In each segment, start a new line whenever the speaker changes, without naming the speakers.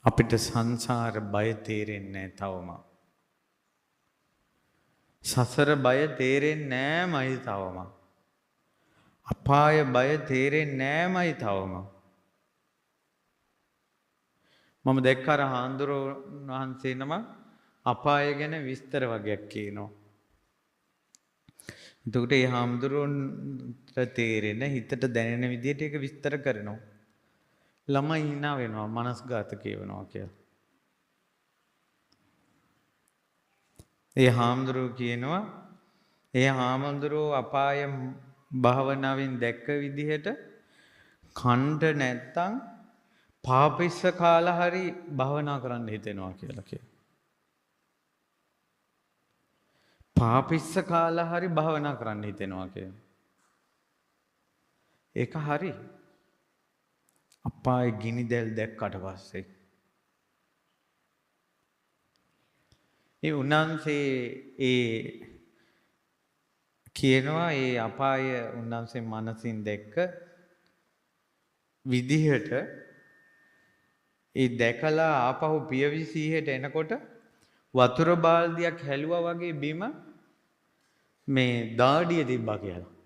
අපිට සංසාර බය තේරෙන්නේ තවම. සසර බය තේරෙන්නේ නෑමයි තවම. අපාය බය තේරෙන්නේ නෑමයි තවම. මම දැක්ක අර හාමුදුරුවෝ වහන්සේ නම අපාය ගැන විස්තර වගේක් කියනවා. එතකොට ඒ හාමුදුරුවන්ට තේරෙන හිතට දැනෙන විදිහට ඒක විස්තර කරනවා. ළමයි hina වෙනවා මනස්ගත කියවනවා කියලා. ඒ හාමුදුරුවෝ කියනවා ඒ හාමුදුරුවෝ අපාය භාවනාවෙන් දැක්ක විදිහට කණ්ඩ නැත්තම් පාපිස්ස කාලා හරි භාවනා කරන්න හිතෙනවා කියලා කියනවා. පාපිස්ස කාලා හරි භාවනා කරන්න හිතෙනවා කියනවා. ඒක හරි. අපායේ ගිනි දැල් දැක්කට පස්සේ ඒ උන්වහන්සේ ඒ කියනවා ඒ අපාය උන්වහන්සේ මනසින් දැක්ක විදිහට ඒ දැකලා ආපහු පියවිසීහට එනකොට වතුර බාල්දියක් හැලුවා වගේ බිම මේ දාඩිය තිබ්බා කියලා.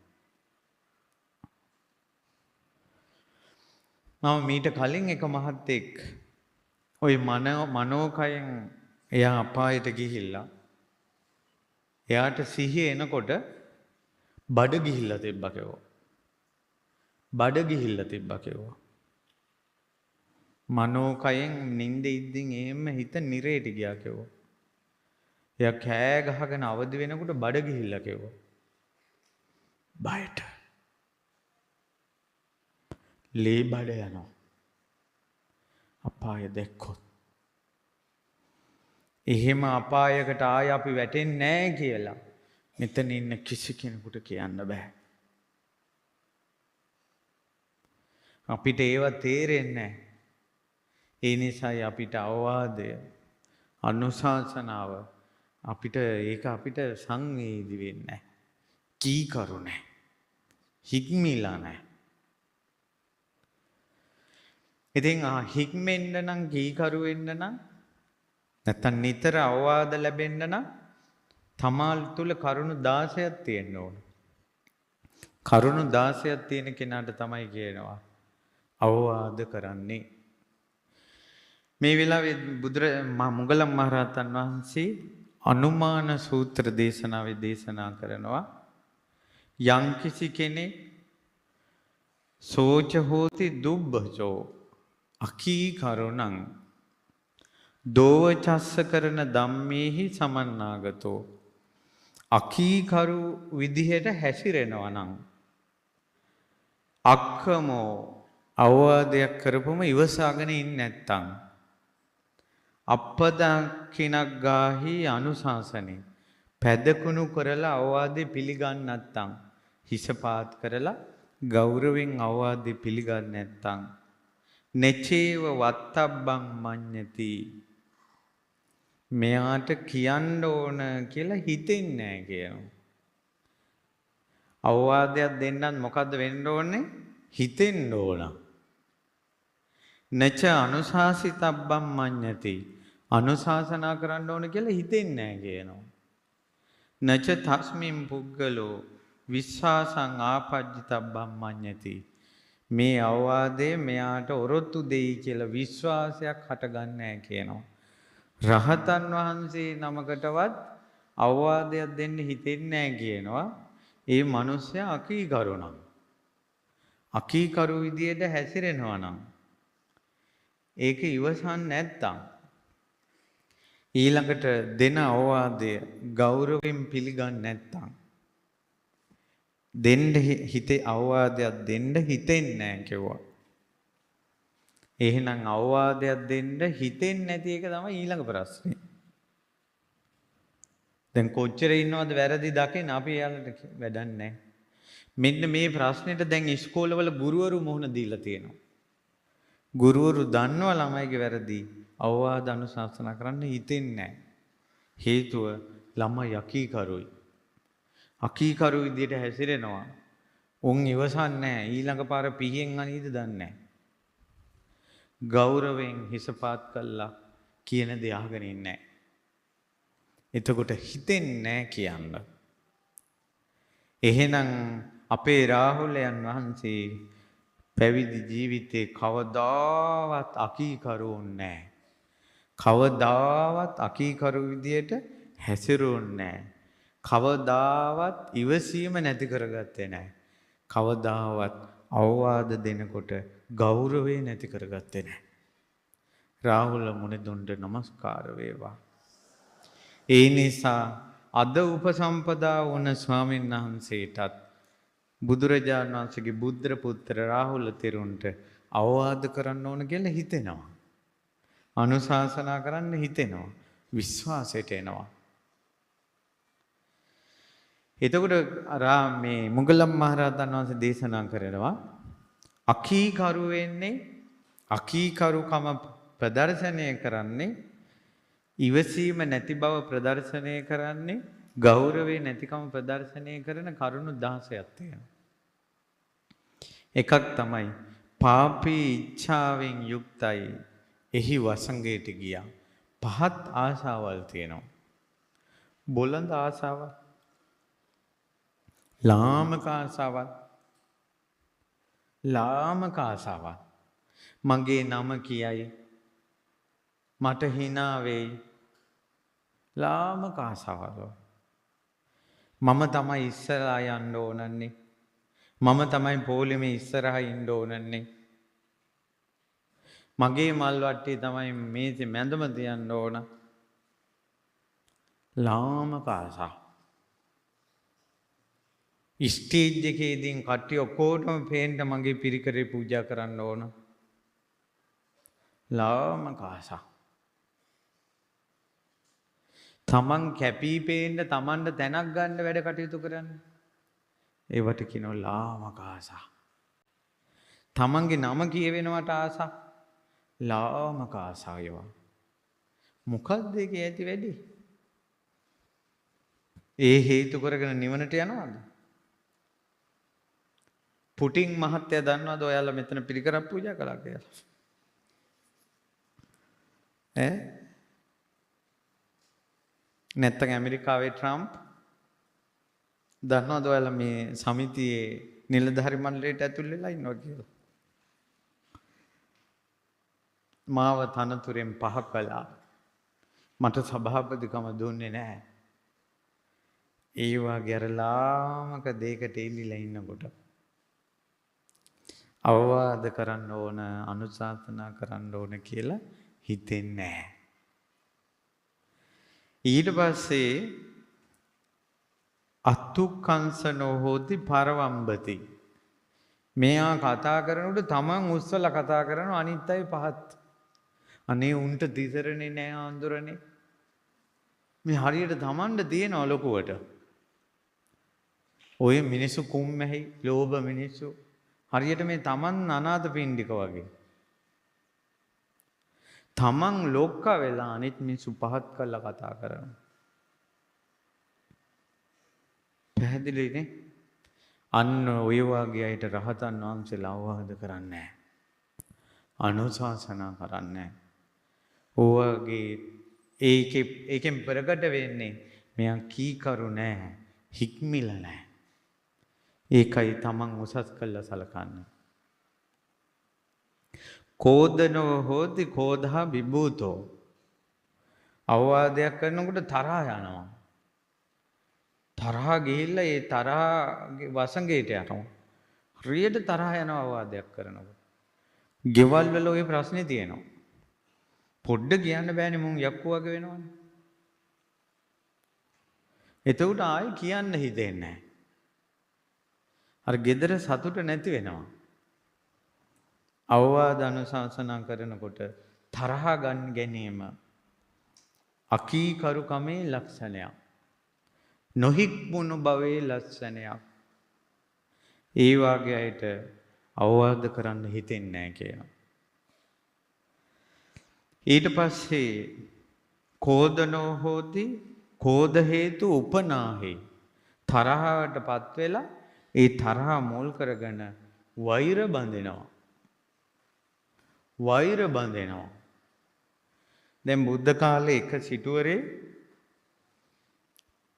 මම මීට කලින් එක මහත්තයෙක් ওই මනෝකයෙන් එයා අපායට ගිහිල්ලා එයාට සිහිය එනකොට බඩ ගිහිල්ලා තිබ්බා කිව්වා. බඩ ගිහිල්ලා තිබ්බා කිව්වා. මනෝකයෙන් නිින්දේ ඉද්දින් එහෙම හිත නිරේට ගියා කිව්වා. එයා කෑ ගහගෙන අවදි වෙනකොට බඩ ගිහිල්ලා කිව්වා. බයට ලේ බඩ යනවා. අපාය දැක්කොත්. එහෙම අපායකට ආය අපි වැටෙන්නේ නැහැ කියලා මෙතන ඉන්න කිසි කෙනෙකුට කියන්න බෑ. අපිට ඒව තේරෙන්නේ නැහැ. ඒ නිසායි අපිට අවවාදය අනුශාසනාව අපිට ඒක අපිට සංවේදී වෙන්නේ නැහැ. කීකරු නැහැ. හික්මිලා නැහැ. ඉතින් හික්මෙන්න නම් කීකරු වෙන්න නම් නැත්තම් නිතර අවවාද ලැබෙන්න නම් තමා තුළ කරුණු 16ක් තියෙන්න ඕන. කරුණු 16ක් තියෙන කෙනාට තමයි කියනවා අවවාද කරන්නේ. මේ වෙලාවේ මුගලන් මහරහතන් වහන්සේ අනුමාන සූත්‍ර දේශනාවේ දේශනා කරනවා යම්කිසි කෙනෙක් සෝච හෝති දුබ්බචෝ අකීකරුණං දෝවචස්ස කරන ධම්මේහි සමන්නාගතෝ අකීකරු විදිහට හැසිරෙනවා නම් අක්කමෝ අවවාදයක් කරපුම ඉවසාගෙන ඉන්නේ නැත්තම් අපදක්ඛිනක් ගාහි අනුශාසනේ පැදකුණු කරලා අවවාදේ පිළිගන්නේ නැත්තම් හිසපාත් කරලා ගෞරවයෙන් අවවාදේ පිළිගන්නේ නැත්තම් නචේව වත්තබ්බං මඤ්ඤති මෙයාට කියන්න ඕන කියලා හිතෙන්නේ නැහැ කියනවා. අවවාදයක් දෙන්නත් මොකද්ද වෙන්න ඕනේ? හිතෙන්න ඕන. නච අනුශාසිතබ්බං මඤ්ඤති අනුශාසනා කරන්න ඕන කියලා හිතෙන්නේ නැහැ කියනවා. නච තස්මින් පුද්ගලෝ විශ්වාසං ආපජ්ජිතබ්බං මඤ්ඤති මේ අවවාදේ මෙයාට ඔරොත්තු දෙයි කියලා විශ්වාසයක් හටගන්නේ නැහැ කියනවා. රහතන් වහන්සේ නමකටවත් අවවාදයක් දෙන්න හිතෙන්නේ නැහැ කියනවා. ඒ මිනිස්සයා අකීකරු නම් අකීකරු විදියට හැසිරෙනවා නම් ඒක ඉවසන්නේ නැත්තම් ඊළඟට දෙන අවවාදය ගෞරවයෙන් පිළිගන්නේ නැත්තම් දෙන්න හිතේ අවවාදයක් දෙන්න හිතෙන්නේ නැහැ කිව්වා. එහෙනම් අවවාදයක් දෙන්න හිතෙන්නේ නැති එක තමයි ඊළඟ ප්‍රශ්නේ. දැන් කොච්චර ඉන්නවද වැරදි දකින්න අපි යාළුවට වැඩක් නැහැ. මෙන්න මේ ප්‍රශ්නෙට දැන් ඉස්කෝලවල ගුරුවරු මුහුණ දීලා තියෙනවා. ගුරුවරු දන්නවා ළමයිගේ වැරදි අවවාද අනුශාසනා කරන්න හිතෙන්නේ නැහැ. හේතුව ළමයි අකීකරුයි. අකීකරු විදියට හැසිරෙනවා. උන් ඉවසන්නේ නැහැ. ඊළඟ පාර පිහියෙන් අනීද දන්නේ නැහැ. ගෞරවයෙන් හිසපාත් කළා කියන දේ අහගෙන ඉන්නේ නැහැ. එතකොට හිතෙන්නේ නැහැ කියන්න. එහෙනම් අපේ රාහුලයන් වහන්සේ පැවිදි ජීවිතේ කවදාවත් අකීකරුවන්නේ නැහැ. කවදාවත් අකීකරු විදියට හැසිරුන්නේ නැහැ. කවදාවත් ඉවසීම නැති කරගත්තේ නැහැ. කවදාවත් අවවාද දෙනකොට ගෞරවය නැති කරගත්තේ නැහැ. රාහුල මුනිදුන්ට නමස්කාර වේවා. ඒ නිසා අද උපසම්පදා වුණ ස්වාමීන් වහන්සේටත් බුදුරජාණන් වහන්සේගේ බුද්ධ පුත්‍ර රාහුල තෙරුන්ට අවවාද කරන්න ඕන කියලා හිතෙනවා. අනුශාසනා කරන්න හිතෙනවා. විශ්වාසයට එනවා. එතකොට මේ මුගලන් මහරහතන් වහන්සේ දේශනා කරනවා අකීකරු වෙන්නේ අකීකරුකම ප්‍රදර්ශනය කරන්නේ ඉවසීම නැති බව ප්‍රදර්ශනය කරන්නේ ගෞරවේ නැතිකම ප්‍රදර්ශනය කරන කරුණු 16ක් තියෙනවා. එකක් තමයි පාපී ඉච්ඡාවෙන් යුක්තයි එහි වසඟයට ගියා. පහත් ආශාවල් තියෙනවා. බොළඳ ආශාවල්, ලාමක ආශාවල්, මගේ නම කියයි, මට hina වෙයි, ලාමක ආශාවල්. මම තමයි ඉස්සරහා යන්න ඕනන්නේ. මම තමයි පොලිමේ ඉස්සරහා ඉන්න ඕනන්නේ. මගේ මල් වට්ටිය තමයි මේසෙ මැදම තියන්න ඕන. ලාමක ආශා. ස්ටේජ් එකේදී කට්ටිය ඔක්කොටම පේන්න මගේ පිරිකරේ පූජා කරන්න ඕන. ලාමක ආශා. තමන් කැපී පේන්න තමන්ට තැනක් ගන්න වැඩ කටයුතු කරන්න. ඒවට කියනවා ලාමක ආසා. තමන්ගේ නම කියවෙනවට ආසා. ලාමක ආසා ඒවා. මොකක්ද ඒකේ ඇති වැඩි? ඒ හේතු කරගෙන නිවනට යනවද? පුටින් මහත්තයා දන්නවද ඔයාලා මෙතන පිරිකරක් පූජා කළා කියලා? නැත්තම් ඇමරිකාවේ ට්‍රම්ප් දන්නවද ඔයාලා මේ සමිතියේ නිලධාරි මණ්ඩලයට ඇතුල් වෙලා ඉන්නවා කියලා? මාව තනතුරෙන් පහ කළා. මට සභාපතිකම දුන්නේ නැහැ. ඒ වගේ අර ලාමක දෙයකට එල්ලිලා ඉන්නකොට අවවාද කරන්න ඕන, අනුශාසනා කරන්න ඕන කියලා හිතෙන්නේ නැහැ. ඊට පස්සේ අත්තුක්කංසනෝ හෝති පරවම්බති. මෙයා කතා කරනකොට තමන් උස්සලා කතා කරනවා අනිත් අය පහත්. අනේ උන්ට දිසරනේ නෑ ආන්දරනේ. මේ හරියට තමන්ට තියෙනවා ලොකුවට. ඔය මිනිස්සු කුම්මැහි ලෝභ මිනිස්සු හරියට මේ තමන් අනාථ පිණ්ඩික වගේ. තමන් ලොක්ක වෙලා අනිත් මිනිස්සු පහත් කරලා කතා කරනවා. පැහැදිලිනේ? අන්න ඔය වගේ අයට රහතන් වහන්සේලා අවවාද කරන්නේ නැහැ. අනුශාසනා කරන්නේ නැහැ. ඔයගේ ඒකෙන් ප්‍රකට වෙන්නේ මෙයා කීකරු නැහැ, හික්මිල නැහැ. ඒකයි තමන් උසස් කළා සලකන්නේ. කෝදනෝ හෝති කෝධා විභූතෝ. අවවාදයක් කරනකොට තරහා යනවා. තරහා ගිහිල්ලා ඒ තරහාගේ වසඟයට යනවා. හරියට තරහා යනවා අවවාදයක් කරනකොට. ගෙවල් වල ওই ප්‍රශ්නේ තියෙනවා. පොඩ්ඩ කියන්න බෑනේ මුන් යක්කු වගේ වෙනවනේ. එතකොට ආයි කියන්න හිතෙන්නේ නැහැ. අර gedara සතුට නැති වෙනවා. අවවාද අනුශාසනා කරනකොට තරහා ගැනීම අකීකරුකමේ ලක්ෂණයක්. නොහික්මුණු භවයේ ලක්ෂණයක්. ඒ වාගේ අයට අවවාද කරන්න හිතෙන්නේ නැහැ කියනවා. ඊට පස්සේ කෝදනෝ හෝති කෝධ හේතු උපනාහි. තරහවටපත් වෙලා ඒ තරහ මුල් කරගෙන වෛර බඳිනවා. වෛර බඳෙනවා. දැන් බුද්ධ කාලේ එක සිටුවරේ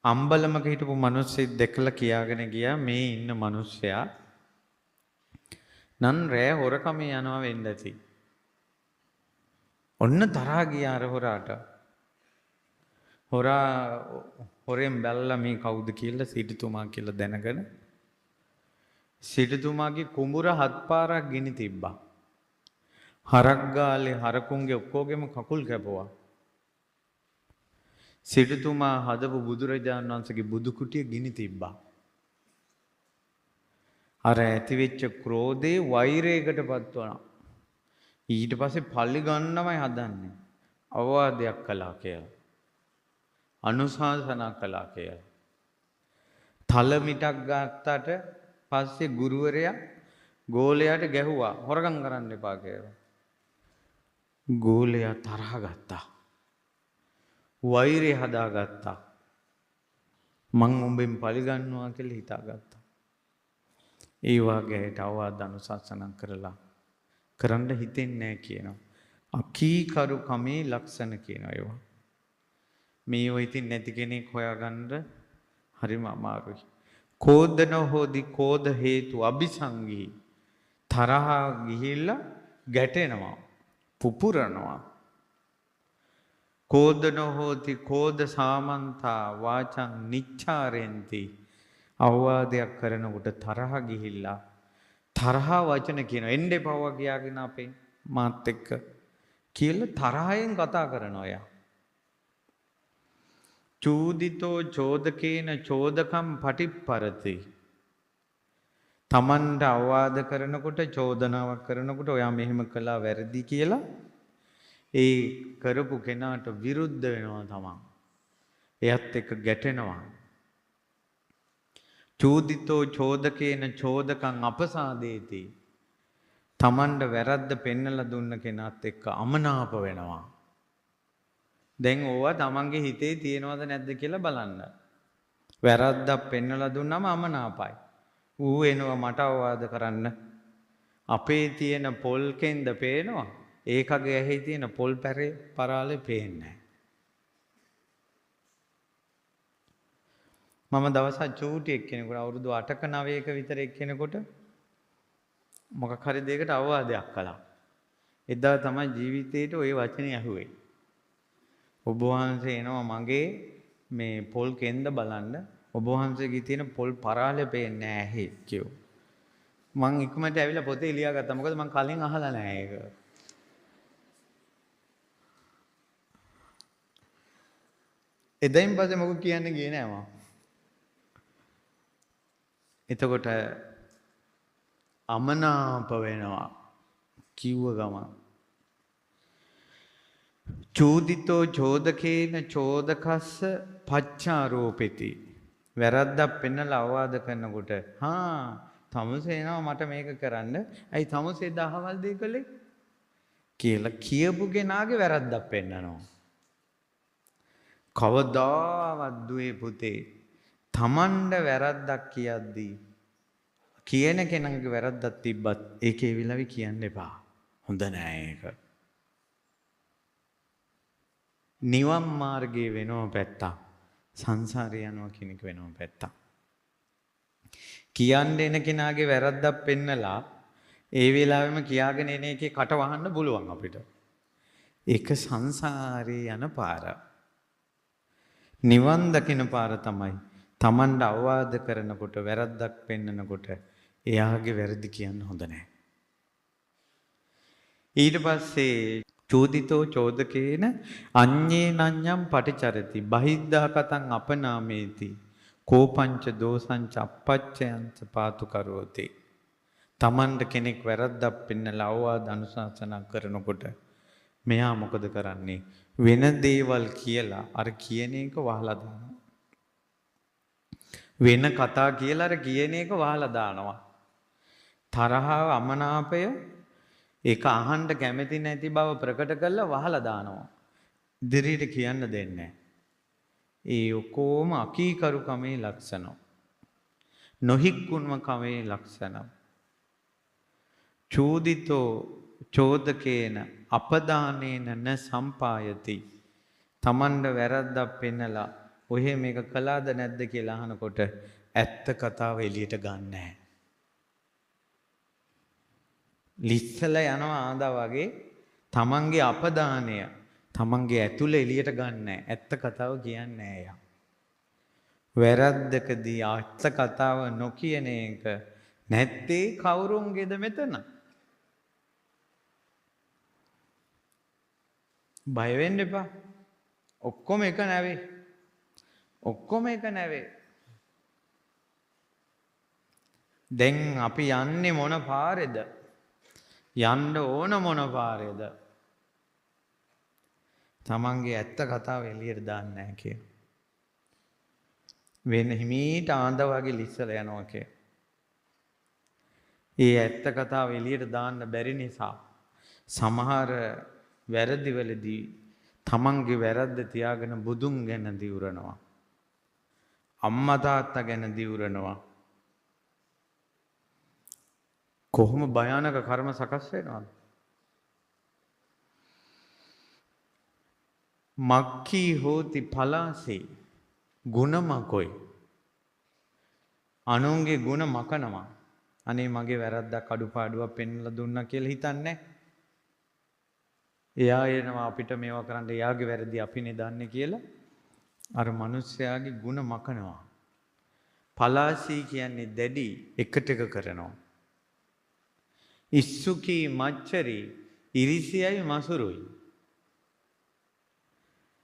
අම්බලමක හිටපු මිනිස්සෙක් දැකලා කියාගෙන ගියා මේ ඉන්න මිනිස්සයා නන් රෑ හොරකම යනවා වෙන්න ඇති. ඔන්න තරහා ගියා අර හොරාට. හොරා හොරෙන් බැලලා මේ කවුද කියලා සිටුතුමා කියලා දැනගෙන සිටුතුමාගේ කුඹුර 7 පාරක් ගිනි තිබ්බා. හරක් ගාලේ හරකුන්ගේ ඔක්කොගෙම කකුල් කැපුවා. සිටුතුමා හදපු බුදුරජාණන් වහන්සේගේ බුදු කුටිය ගිනි තිබ්බා. අර ඇතිවෙච්ච ක්‍රෝධේ වෛරයකටපත් වුණා. ඊට පස්සේ පල්ලි ගන්නමයි හදන්නේ. අවවාදයක් කළා කියලා. අනුශාසනා කළා කියලා. තල මිටක් ගත්තට පස්සේ ගුරුවරයා ගෝලයාට ගැහුවා හොරගම් කරන්න එපා කියලා. ගෝලයා තරහ ගත්තා. වෛරය හදාගත්තා. මං උඹෙන් පරිගන්නවා කියලා හිතාගත්තා. ඒ වගේට අවවාද අනුශාසනා කරලා කරන්න හිතෙන්නේ නැහැ කියනවා. අකීකරු කමේ ලක්ෂණ කියනවා ඒවා. මේව ඉතින් නැති කෙනෙක් හොයාගන්න හරිම අමාරුයි. කෝධන හෝදි කෝධ හේතු අபிසංගී තරහ ගිහිල්ලා ගැටෙනවා පුපුරනවා. කෝධන හෝති කෝධ සාමන්තා වාචං නිච්චාරෙන්ති අවවාදයක් කරනකොට තරහ ගිහිල්ලා තරහ වචන කියන එන්න එපා කියාගෙන අපේ මාත් එක්ක කියලා තරහෙන් කතා කරනවා යා. චූදිතෝ චෝදකේන චෝදකම් පටිප්පරති. තමන්ට අවවාද කරනකොට චෝදනාවක් කරනකොට ඔයා මෙහෙම කළා වැරදි කියලා ඒ කරපු කෙනාට විරුද්ධ වෙනවා තමන්. එයත් එක්ක ගැටෙනවා. චූදිතෝ චෝදකේන චෝදකං අපසාදේති. තමන්ට වැරද්ද පෙන්නලා දුන්න කෙනාත් එක්ක අමනාප වෙනවා. දැන් ඕවා තමන්ගේ හිතේ තියෙනවද නැද්ද කියලා බලන්න. වැරද්දක් පෙන්නලා දුන්නම අමනාපයි. ඌ එනවා මට අවවාද කරන්න. අපේ තියෙන පොල් කෙන්ද පේනවා. ඒකගේ ඇහි තියෙන පොල් පරාලේ පේන්නේ නැහැ. මම දවසක් චූටි එක්කෙනෙකුට අවුරුදු 8ක 9ක විතර එක්කෙනෙකුට මොකක් හරි දෙයකට අවවාදයක් කළා. එදා තමයි ජීවිතේට ওই වචනේ ඇහුවේ. ඔබ වහන්සේ එනවා මගේ මේ පොල් කෙන්ද බලන්න. ඔබ වහන්සේගේ තියෙන පොල් පරාලේ පේන්නේ නැහැ ඇහි කිව්වා. මං ඉක්මනට ඇවිල්ලා පොතේ ලියා ගත්තා. මොකද මං කලින් අහලා නැහැ ඒක. එදයින් පස්සේ මොකක් කියන්නේ ගියේ නෑ මම. එතකොට අමනාප වෙනවා කිව්ව ගමන්. චෝදිතෝ චෝදකේන චෝදකස්ස පච්චාරෝපෙති. වැරද්දක් පෙන්නලා අවවාද කරනකොට තමුසේනවා මට මේක කරන්න. ඇයි තමුසේ දහවල් දෙය කළේ කියලා කියපු කෙනාගේ වැරද්දක් පෙන්නනවා. කවදාවත් දුවේ පුතේ තමන්ට වැරද්දක් කියද්දී කියන කෙනාගේ වැරද්දක් තිබ්බත් ඒකේ විලවි කියන්න එපා. හොඳ නෑ ඒක. නිවන් මාර්ගයේ වෙනම පැත්තක්. සංසාරේ යනවා කියන එක වෙනම පැත්තක්. කියන්නේ එන කෙනාගේ වැරද්දක් පෙන්නලා ඒ වෙලාවෙම කියාගෙන එන එකේ කට වහන්න පුළුවන් අපිට. ඒක සංසාරේ යන පාර. නිවන් දකින පාර තමයි තමන්ට අවවාද කරනකොට වැරද්දක් පෙන්නනකොට එයාගේ වැරදි කියන්න හොඳ නැහැ. ඊට පස්සේ චෝදිතෝ චෝදකේන අඤ්ඤේ නඤ්ඤම් පටිචරති බහිද්ධා කතං අපනාමේති කෝපංච දෝසංච අපච්චයන්ච පාතු කරෝති. තමන්ට කෙනෙක් වැරද්දක් පෙන්නලා අවවාද අනුශාසනා කරනකොට මෙයා මොකද කරන්නේ? වෙන දේවල් කියලා අර කියන එක වහලා දානවා. වෙන කතා කියලා අර කියන එක වහලා දානවා. තරහව අමනාපය ඒක අහන්න කැමති නැති බව ප්‍රකට කරලා වහලා දානවා. ඉදිරියට කියන්න දෙන්නේ නැහැ. ඒ ඔක්කොම අකීකරු කමේ ලක්ෂණ. නොහික්කුන්ම කමේ ලක්ෂණ. චෝදිතෝ චෝදකේන අපදානේන න සම්පායති. තමන්ට වැරද්දක් පෙන්නලා ඔහෙ මේක කළාද නැද්ද කියලා අහනකොට ඇත්ත කතාව එළියට ගන්නෑ. ලිස්සල යනවා ආදා වගේ තමන්ගේ අපදානය තමන්ගේ ඇතුළ එළියට ගන්නෑ. ඇත්ත කතාව කියන්නේ යා. වැරද්දකදී ඇත්ත කතාව නොකියන එක නැත්තේ කවුරුන්ගේද මෙතන? බය වෙන්න එපා. ඔක්කොම එක නැවේ. ඔක්කොම එක නැවේ. දැන් අපි යන්නේ මොන පාරේද? යන්න ඕන මොන පාරේද? තමන්ගේ ඇත්ත කතාව එළියට දාන්නේ නැහැ කිය. වෙන හිමීට ආන්ද වගේ ලිස්සල යනවා කිය. ඒ ඇත්ත කතාව එළියට දාන්න බැරි නිසා සමහර වැරදිවලදී තමන්ගේ වැරද්ද තියාගෙන බුදුන් ගැන දිවුරනවා. අම්මා තාත්තා ගැන දිවුරනවා. කොහොම භයානක කර්ම සකස් වෙනවද? මක්ඛී හෝති පලාසේ ගුණමකොයි. අනුන්ගේ ගුණ මකනවා. අනේ මගේ වැරද්දක් අඩුපාඩුවක් පෙන්වලා දුන්නා කියලා හිතන්නේ. එයා එනවා අපිට මේවා කරන්න එයාගේ වැරදි අපිනේ දන්නේ කියලා අර මිනිස්යාගේ ගුණ මකනවා. පලාසී කියන්නේ දැඩි එකට එක කරනවා. ඉස්සුකී මච්චරි ඉරිසියයි මසුරුයි.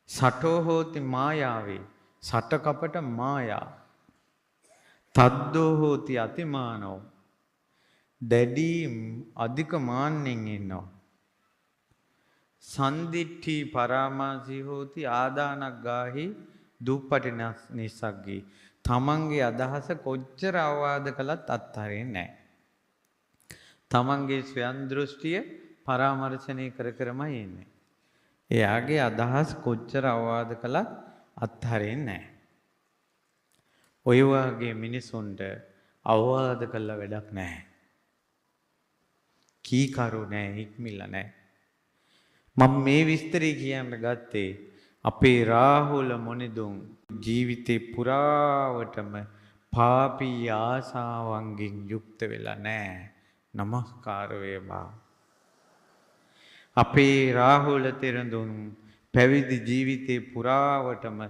සටෝ හෝති මායාවේ සට කපට මායා. තද්දෝ හෝති අතිමානෝ දැඩි අධික මාන්නෙන් ඉන්නවා. සන්දිට්ඨි පරාමාසී හෝති ආදානක් ගාහි දුප්පටි නිස්සග්ගී. තමන්ගේ අදහස කොච්චර අවවාද කළත් අත්හරින්නේ නැහැ. තමන්ගේ ස්වයං දෘෂ්ටිය පරාමර්ශනය කර කරමයි ඉන්නේ. එයාගේ අදහස් කොච්චර අවවාද කළත් අත්හරින්නේ නැහැ. ඔය වගේ මිනිසුන්ට අවවාද කළා වැඩක් නැහැ. කීකරු නැහැ, හික්මිලා නැහැ. මම මේ විස්තරي කියන්න ගත්තේ අපේ රාහුල මොනිදුන් ජීවිතේ පුරාවටම පාපී ආසාවන්ගෙන් යුක්ත වෙලා නැහැ. නමස්කාර වේවා. අපේ රාහුල තෙරඳුන් පැවිදි ජීවිතේ පුරාවටම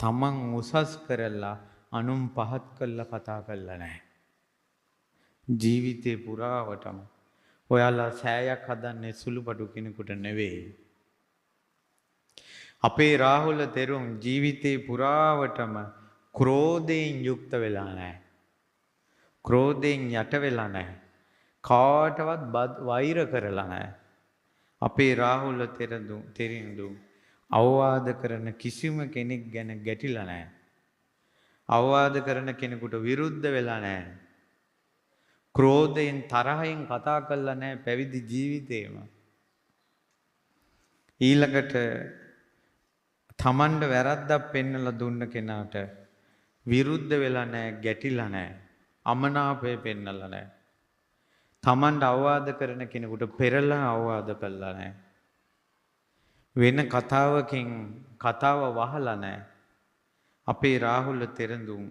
තමන් උසස් කරලා අනුන් පහත් කරලා කතා කරලා නැහැ. ජීවිතේ පුරාවටම ඔයාලා සෑයක් හදන්නේ සුළුපටු කෙනෙකුට නෙවෙයි. අපේ රාහුල තෙරුන් ජීවිතේ පුරාවටම ක්‍රෝධයෙන් යුක්ත වෙලා නැහැ. ක්‍රෝධයෙන් යට වෙලා නැහැ. කාටවත් වෛර කරලා නැහැ. අපේ රාහුල තෙරිඳු අවවාද කරන කිසිම කෙනෙක් ගැන ගැටිලා නැහැ. අවවාද කරන කෙනෙකුට විරුද්ධ වෙලා නැහැ. ක්‍රෝධයෙන් තරහෙන් කතා කළා නැහැ පැවිදි ජීවිතේම. ඊළඟට තමන්ට වැරද්දක් පෙන්නලා දුන්න කෙනාට විරුද්ධ වෙලා නැහැ, ගැටිලා නැහැ. අමනාපය පෙන්නලා නැහැ. තමන්ට අවවාද කරන කෙනෙකුට පෙරලා අවවාද කළා නැහැ. වෙන කතාවකින් කතාව වහලා නැහැ. අපේ රාහුල තෙරඳුන්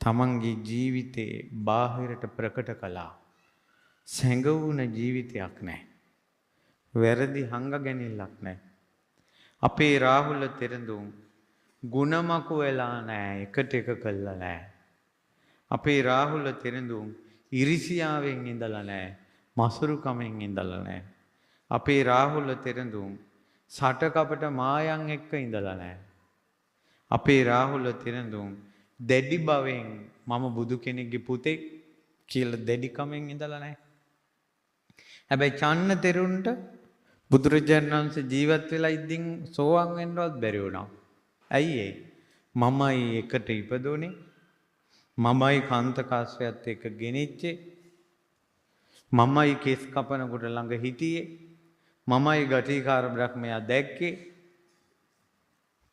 තමන්ගේ ජීවිතේ බාහිරට ප්‍රකට කළා. සැඟවුන ජීවිතයක් නැහැ. වැරදි හංග ගැනීමක් නැහැ. අපේ රාහුල තෙරඳුන් ගුණමකු වෙලා නැහැ, එකට එක කළා නැහැ. අපේ රාහුල තෙරඳුන් ඉරිසියාවෙන් ඉඳලා නැහැ, මසුරුකමෙන් ඉඳලා නැහැ. අපේ රාහුල තෙරඳුන් සටකපට මායන් එක්ක ඉඳලා නැහැ. අපේ රාහුල තෙරඳුන් දැඩි බවෙන් මම බුදු කෙනෙක්ගේ පුතෙක් කියලා දැඩිකමෙන් ඉඳලා නැහැ. හැබැයි චන්න තෙරුන්ට බුදුරජාණන් වහන්සේ ජීවත් වෙලා ඉඳින් සෝවාන් වෙන්නවත් බැරි වුණා. ඇයි ඒ? මමයි එකට ඉපදුනේ. මමයි කාන්තකාශ්‍යයත් එක්ක ගෙනිච්චේ. මමයි කෙස් කපනකොට ළඟ හිටියේ. මමයි ගටිකාර බ්‍රහ්මයා දැක්කේ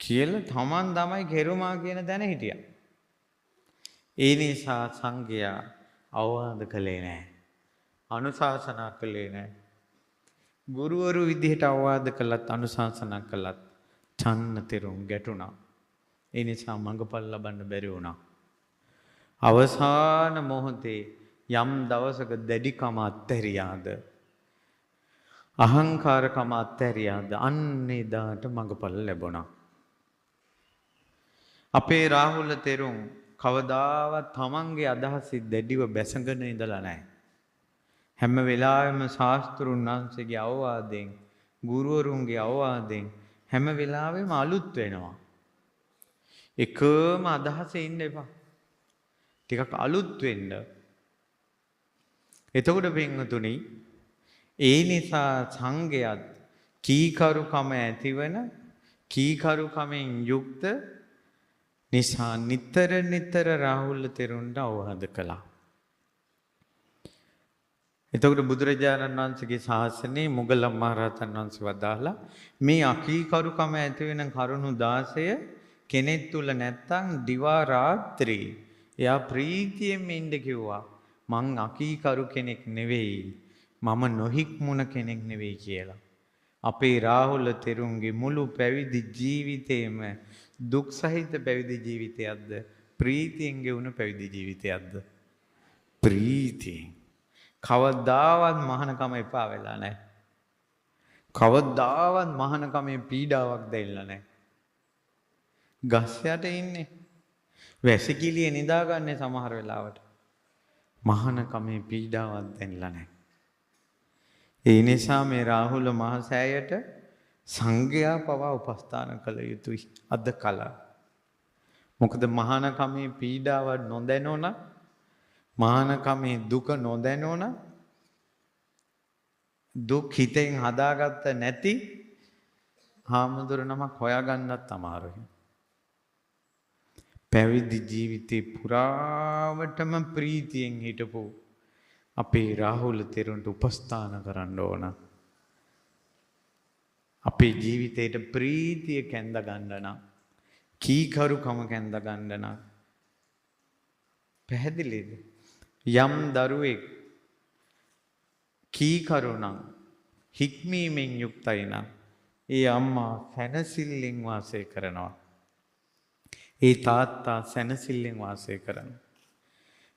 කියලා තමන් තමයි කෙරුමා කියන දැන හිටියා. ඒ නිසා සංඝයා අවවාද කළේ නැහැ. අනුශාසනා කළේ නැහැ. ගුරුවරු විදිහට අවවාද කළත් අනුශාසනා කළත් චන්න තෙරුන් ගැටුණා. ඒ නිසා මඟපල් ලබන්න බැරි වුණා. අවසාන මොහොතේ යම් දවසක දැඩිකම අත්හැරියාද අහංකාරකම අත්හැරියාද අන්න එදාට මඟපල් ලැබුණා. අපේ රාහුල තෙරුන් කවදාවත් තමන්ගේ අදහසින් දැඩිව බැසගෙන ඉඳලා නැහැ. හැම වෙලාවෙම ශාස්ත්‍රුන් වහන්සේගේ අවවාදයෙන් ගුරුවරුන්ගේ අවවාදයෙන් හැම වෙලාවෙම අලුත් වෙනවා. එකම අදහසේ ඉන්න එපා. ටිකක් අලුත් වෙන්න. එතකොට පින්වතුනි ඒ නිසා සංඝයාත් කීකරුකම ඇතිවන කීකරුකමෙන් යුක්ත නිසා නිතර රාහුල තෙරුන්ට අවවාද කළා. එතකොට බුදුරජාණන් වහන්සේගේ ශාසනයේ මුගලන් මහරහතන් වහන්සේ වදාලා මේ අකීකරුකම ඇති වෙන කරුණු 16 කෙනෙක් තුල නැත්තම් දිවා රාත්‍රී එයා ප්‍රීතියෙන් ඉන්න කිව්වා. මං අකීකරු කෙනෙක් නෙවෙයි. මම නොහික්මුණ කෙනෙක් නෙවෙයි කියලා. අපේ රාහුල තෙරුන්ගේ මුළු පැවිදි ජීවිතේම දුක් සහිත පැවිදි ජීවිතයක්ද ප්‍රීතියෙන් ගෙවුණු පැවිදි ජීවිතයක්ද? ප්‍රීතියෙන්. කවදාවත් මහානකම එපා වෙලා නැහැ. කවදාවත් මහානකමේ පීඩාවක් දැනෙලා නැහැ. ගස් යට ඉන්නේ. වැසිකිළියේ නිදාගන්නේ සමහර වෙලාවට. මහානකමේ පීඩාවක් දැනෙලා නැහැ. ඒ නිසා මේ රාහුල මහසෑයට සංඝයා පවා උපස්ථාන කළ යුතුයි අද කල. මොකද මහානකමේ පීඩාව නොදැනොන මහානකමේ දුක නොදැනොන දුක් හිතෙන් හදාගත්ත නැති හාමුදුර නමක් හොයාගන්නත් අමාරුයි. පැවිදි ජීවිතේ පුරාවටම ප්‍රීතියෙන් හිටපු අපේ රාහුල තෙරුන්ට උපස්ථාන කරන්න ඕන. අපේ ජීවිතේට ප්‍රීතිය කැඳ ගන්න නම් කීකරුකම කැඳ ගන්න නම් පැහැදිලිද? යම් දරුවෙක් කීකරු නම් හික්මීමෙන් යුක්තයි නම් ඒ අම්මා සැනසෙල්ලෙන් වාසය කරනවා. ඒ තාත්තා සැනසෙල්ලෙන් වාසය කරනවා.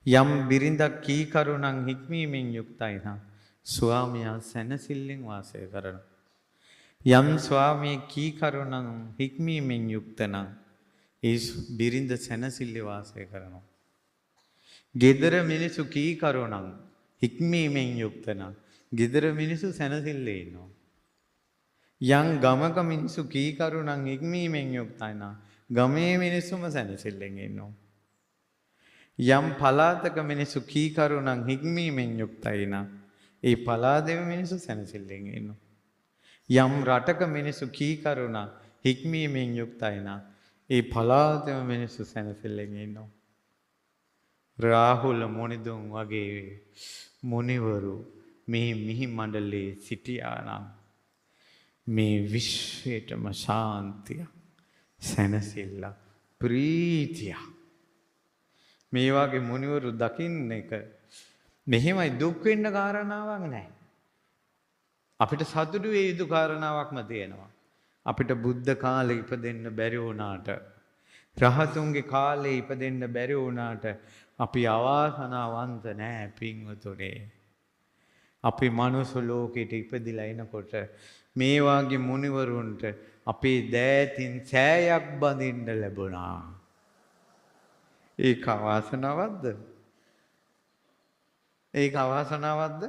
යම් බිරිඳක් කීකරු නම් හික්මීමෙන් යුක්තයි නම් ස්වාමියා සැනසෙල්ලෙන් වාසය කරනවා. යම් ස්වාමියෙක් කීකරු නම් හික්මීමෙන් යුක්ත නම් ඒ බිරිඳ සැනසෙල්ලේ වාසය කරනවා. ගෙදර මිනිසු කීකරු නම් හික්මීමෙන් යුක්ත නම් ගෙදර මිනිසු සැනසෙල්ලේ ඉන්නවා. යම් ගමක මිනිසු කීකරු නම් හික්මීමෙන් යුක්තයි නම් ගමේ මිනිසුම සැනසෙල්ලෙන් ඉන්නවා. යම් පළාතක මිනිසු කීකරු නම් හික්මීමෙන් යුක්තයි නම් ඒ පළාතේ මිනිසු සැනසෙල්ලෙන් ඉන්නවා. යම් රටක මිනිසු කීකරු නම් හික්මීමෙන් යුක්තයි නම් ඒ පළාතේ මිනිසු සැනසෙල්ලෙන් ඉන්නවා. රාහුල මුනිදුන් වගේ මුනිවරු මේ මිහි මණ්ඩලයේ සිටියා නම් මේ විශ්වයටම ශාන්තිය සැනසෙල්ල ප්‍රීතිය මේ වගේ මුනිවරු දකින්න එක මෙහෙමයි දුක් වෙන්න කාරණාවක් නැහැ. අපිට සතුටු වේ යුතු කාරණාවක්ම තියෙනවා. අපිට බුද්ධ කාලේ ඉපදෙන්න බැරි වුණාට රහතුන්ගේ කාලේ ඉපදෙන්න බැරි වුණාට අපි අවාසනාවන්ත නෑ පින්වතුනේ. අපි මනුස්ස ලෝකෙට ඉපදිලා එනකොට මේ වාගේ මුනිවරුන්ට අපේ දෑතින් සෑයක් බඳින්න ලැබුණා. ඒක අවාසනාවක්ද? ඒක අවාසනාවක්ද?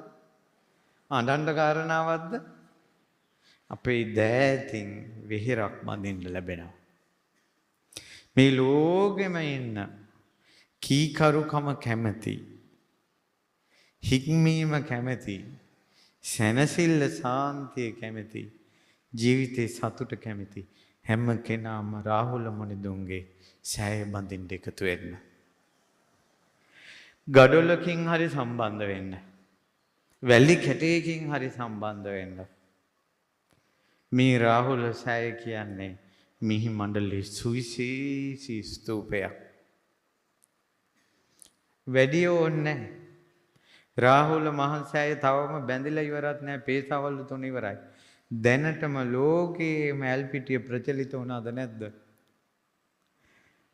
අඬන්න කාරණාවක්ද? අපේ දෑතින් වෙහෙරක් බඳින්න ලැබෙනවා. මේ ලෝකෙම ඉන්න කීකරුකම කැමැති, හික්මීම කැමැති, සැනසෙල්ල සාන්තිය කැමැති, ජීවිතේ සතුට කැමැති හැම කෙනාම රාහුල මුනිදුන්ගේ සෑය බඳින්න එකතු වෙන්න. ගඩොලකින් හරි සම්බන්ධ වෙන්න. වැලි කැටයකින් හරි සම්බන්ධ වෙන්න. මේ රාහුල සෑය කියන්නේ මිහි මණ්ඩලයේ සුවිශේෂී ස්තූපයක්. වැඩි ඕනේ රාහුල මහසෑය තවම බැඳිලා ඉවරත් නැහැ. පේසාවල්ලු 3 ඉවරයි. දැනටම ලෝකයේ මැල්පිටිය ප්‍රචලිත වුණාද නැද්ද?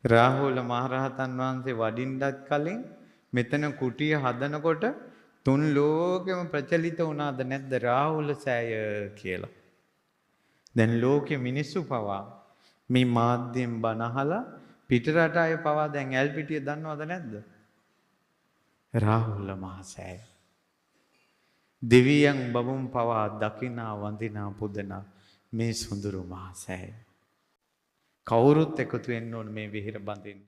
රාහුල මහරහතන් වහන්සේ වඩින්නත් කලින් මෙතන කුටිය හදනකොට තුන් ලෝකෙම ප්‍රචලිත වුණාද නැද්ද රාහුල සෑය කියලා. දැන් ලෝකෙ මිනිස්සු පවා මේ මාධ්‍යයෙන් බණ අහලා පිටරට අය පවා දැන් ඇල්පිටිය දන්නවද නැද්ද? රාහුල මහසෑය. දෙවියන් බඹුන් පවා දකිනා වඳිනා පුදනා මේ සුඳුරු මහසෑය. කවුරුත් එකතු වෙන්න ඕන මේ විහිර බඳින්න.